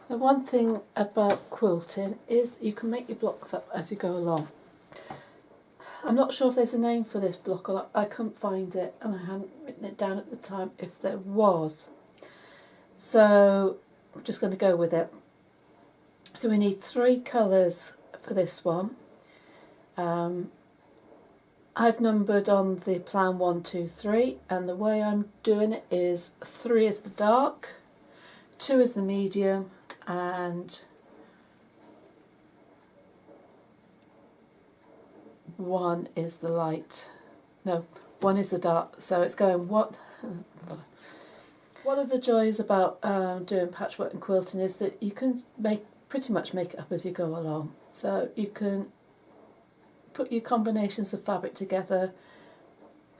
The one thing about quilting is you can make your blocks up as you go along. I'm not sure if there's a name for this block, or I couldn't find it and I hadn't written it down at the time if there was. So I'm just going to go with it. So we need 3 colours for this one. I've numbered on the plan 1, 2, 3, and the way I'm doing it is 3 is the dark, 2 is the medium, and 1 is the light. No, 1 is the dark. So it's going what? One of the joys about doing patchwork and quilting is that you can pretty much make it up as you go along. So you can put your combinations of fabric together,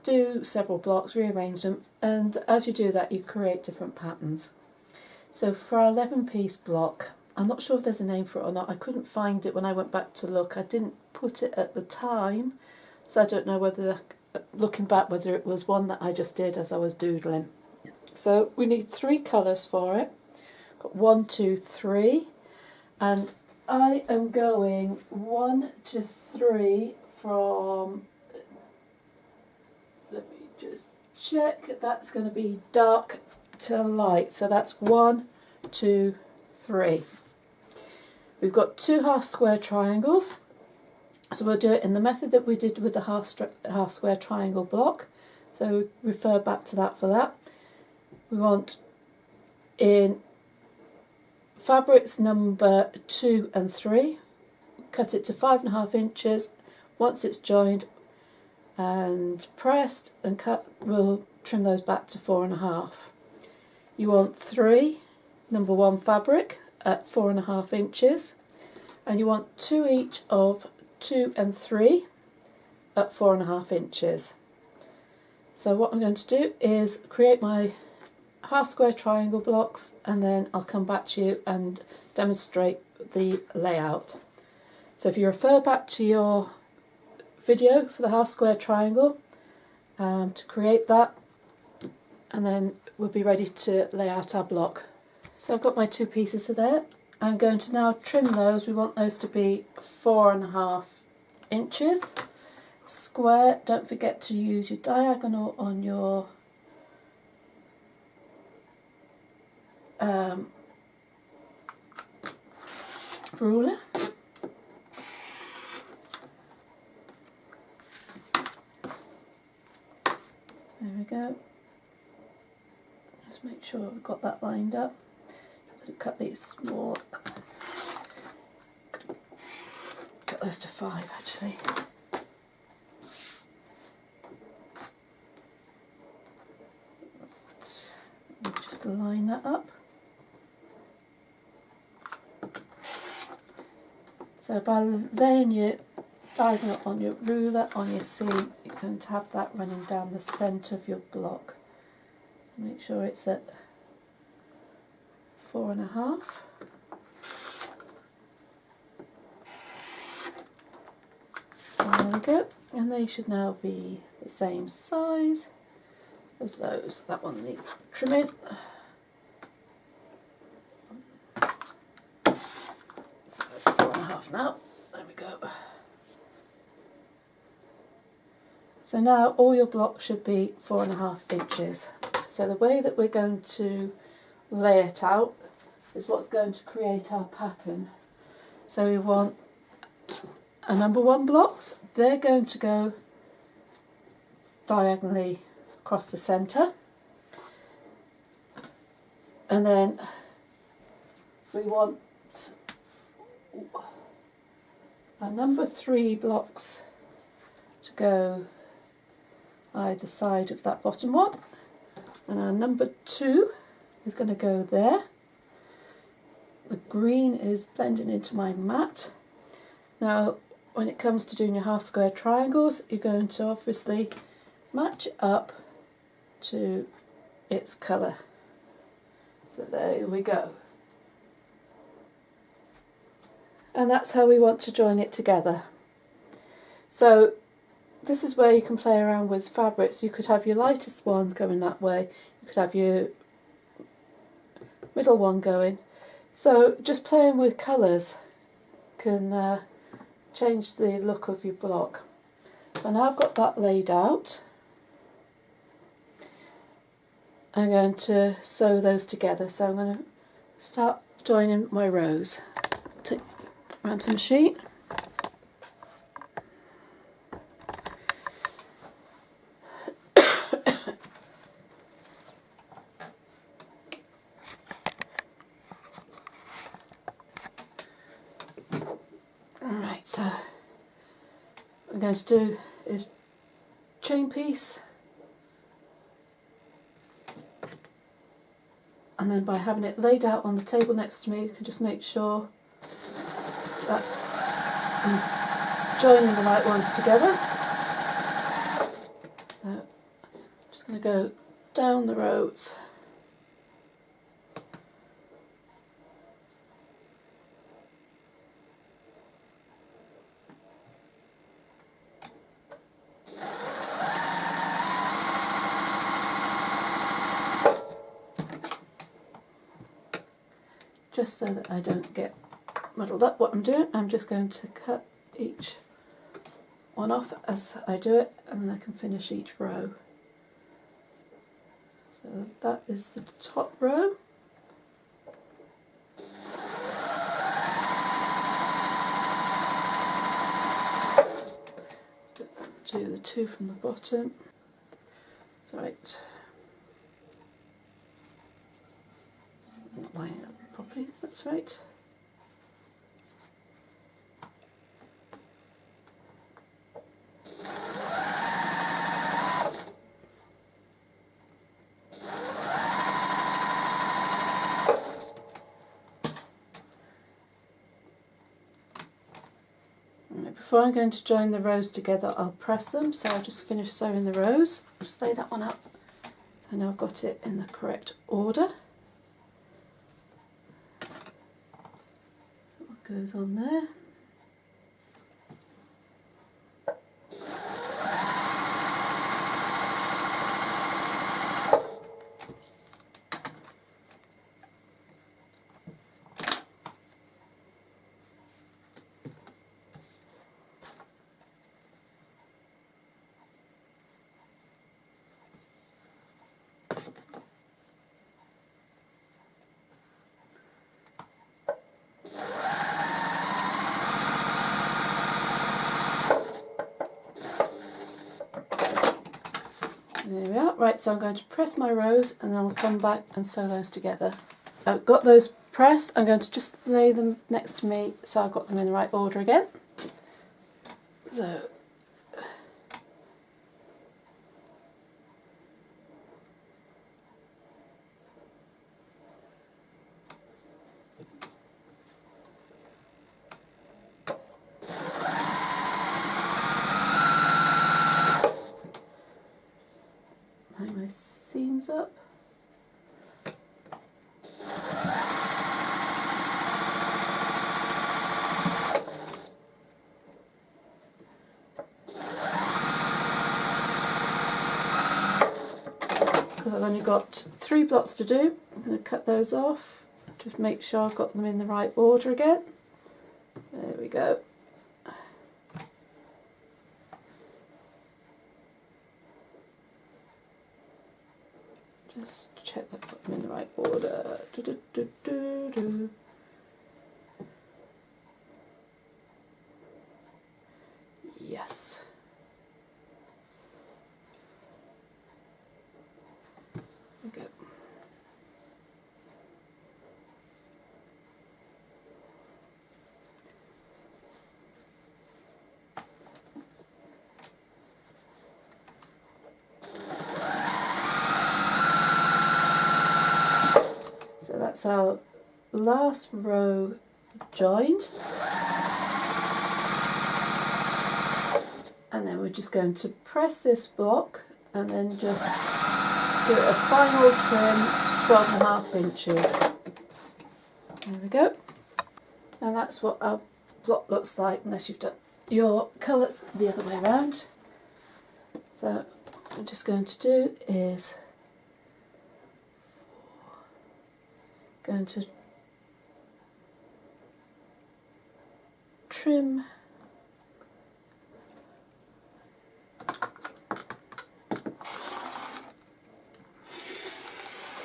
do several blocks, rearrange them, and as you do that you create different patterns. So for our 11-piece block, I'm not sure if there's a name for it or not. I couldn't find it when I went back to look. I didn't put it at the time, so I don't know whether, looking back, whether it was one that I just did as I was doodling. So we need 3 colours for it. Got 1, 2, 3, and I am going 1 to 3 from, let me just check, that's going to be dark to light. So that's 1, 2, 3. We've got 2 half square triangles. So we'll do it in the method that we did with the half square triangle block. So refer back to that for that. We want in fabrics number 2 and 3, cut it to 5.5 inches. Once it's joined and pressed and cut, we'll trim those back to 4.5. You want 3 number 1 fabric at 4.5 inches, and you want 2 each of 2 and 3 at 4.5 inches. So what I'm going to do is create my half square triangle blocks, and then I'll come back to you and demonstrate the layout. So if you refer back to your video for the half square triangle to create that, and then we'll be ready to lay out our block. So I've got my 2 pieces of there. I'm going to now trim those. We want those to be 4.5 inches square. Don't forget to use your diagonal on your ruler. There we go. Just make sure we've got that lined up. Cut these small. Cut those to 5 actually. Just line that up. So by laying your diagonal on your ruler on your seam, you're going to have that running down the centre of your block. Make sure it's at 4.5. There we go, and they should now be the same size as those. That one needs trimming. So that's 4.5 now. There we go. So now all your blocks should be 4.5 inches. So the way that we're going to lay it out is what's going to create our pattern. So we want a number 1 blocks. They're going to go diagonally across the centre, and then we want our number 3 blocks to go either side of that bottom one, and our number 2 is going to go there. The green is blending into my mat. Now when it comes to doing your half square triangles, you're going to obviously match it up to its colour. So there we go. And that's how we want to join it together. So this is where you can play around with fabrics. You could have your lightest ones going that way, you could have your middle one going. So just playing with colours can change the look of your block. So now I've got that laid out, I'm going to sew those together. So I'm going to start joining my rows. Take around some sheet. Alright, so what I'm going to do is chain piece, and then by having it laid out on the table next to me, you can just make sure that I'm joining the right ones together. So I'm just going to go down the rows. Just so that I don't get muddled up what I'm doing, I'm just going to cut each one off as I do it, and then I can finish each row. So that is the top row. Do the two from the bottom. That's right. Not lining up properly, that's right. Before I'm going to join the rows together, I'll press them, so I'll just finish sewing the rows. Just lay that one up, so now I've got it in the correct order. What goes on there? There we are. Right, so I'm going to press my rows and then I'll come back and sew those together. I've got those pressed, I'm going to just lay them next to me so I've got them in the right order again. So line my seams up. Because I've only got 3 blocks to do, I'm going to cut those off. Just make sure I've got them in the right order again. There we go. Just check that I've got them in the right order. Yes. Okay. So that's our last row joined. And then we're just going to press this block and then just give it a final trim to 12.5 inches. There we go. And that's what our block looks like, unless you've done your colours the other way around. So what I'm just going to do is going to trim.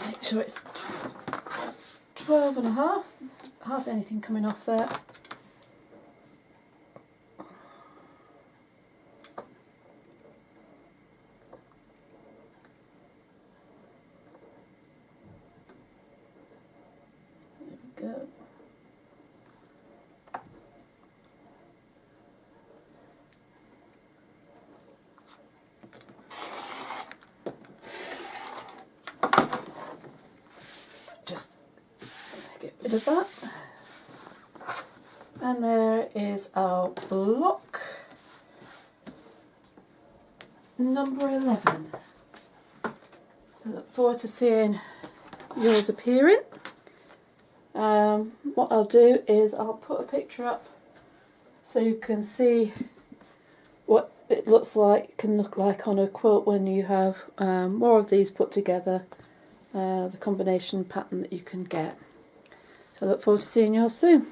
Make sure it's 12.5. Hardly anything coming off there. There we go. Just get rid of that. And there is our block number 11. So look forward to seeing yours appearing. What I'll do is I'll put a picture up so you can see what it can look like on a quilt when you have more of these put together, the combination pattern that you can get. So I look forward to seeing yours soon.